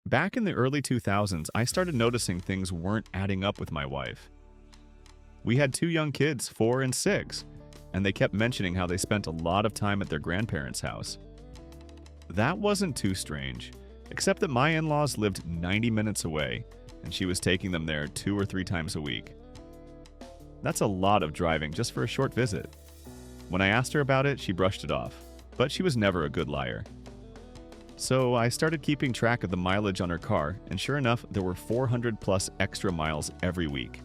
Back in the early 2000s, I started noticing things weren't adding up with my wife. We had two young kids, 4 and 6, and they kept mentioning how they spent a lot of time at their grandparents' house. That wasn't too strange, except that my in-laws lived 90 minutes away, and she was taking them there 2 or 3 times a week. That's a lot of driving just for a short visit. When I asked her about it, she brushed it off, but she was never a good liar. So I started keeping track of the mileage on her car, and sure enough, there were 400 plus extra miles every week.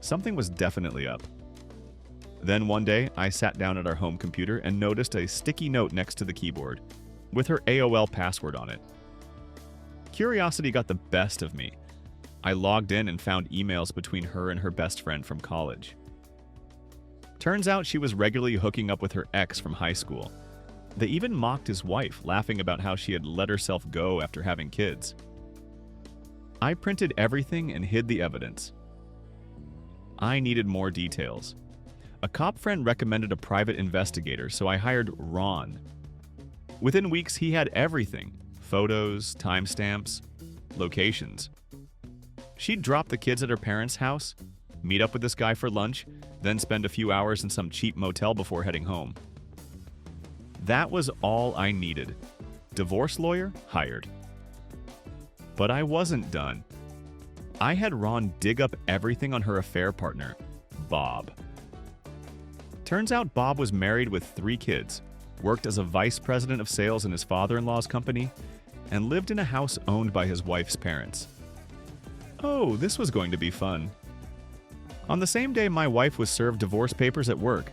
Something was definitely up. Then one day, I sat down at our home computer and noticed a sticky note next to the keyboard, with her AOL password on it. Curiosity got the best of me. I logged in and found emails between her and her best friend from college. Turns out she was regularly hooking up with her ex from high school. They even mocked his wife, laughing about how she had let herself go after having kids. I printed everything and hid the evidence. I needed more details. A cop friend recommended a private investigator, so I hired Ron. Within weeks, he had everything: photos, timestamps, locations. She'd drop the kids at her parents' house, meet up with this guy for lunch, then spend a few hours in some cheap motel before heading home. That was all I needed. Divorce lawyer hired. But I wasn't done. I had Ron dig up everything on her affair partner, Bob. Turns out Bob was married with 3 kids, worked as a vice president of sales in his father-in-law's company, and lived in a house owned by his wife's parents. Oh, this was going to be fun. On the same day my wife was served divorce papers at work,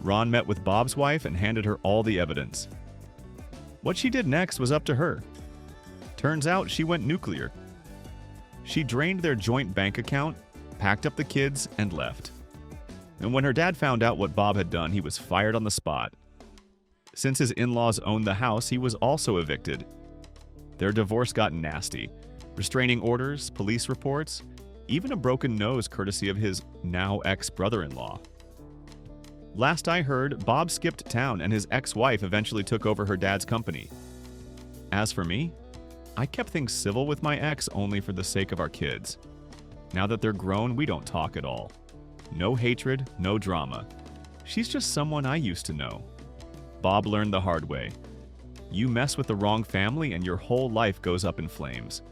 Ron met with Bob's wife and handed her all the evidence. What she did next was up to her. Turns out she went nuclear. She drained their joint bank account, packed up the kids, and left. And when her dad found out what Bob had done, he was fired on the spot. Since his in-laws owned the house, he was also evicted. Their divorce got nasty. Restraining orders, police reports, even a broken nose courtesy of his now ex-brother-in-law. Last I heard, Bob skipped town and his ex-wife eventually took over her dad's company. As for me, I kept things civil with my ex only for the sake of our kids. Now that they're grown, we don't talk at all. No hatred, no drama. She's just someone I used to know. Bob learned the hard way. You mess with the wrong family and your whole life goes up in flames.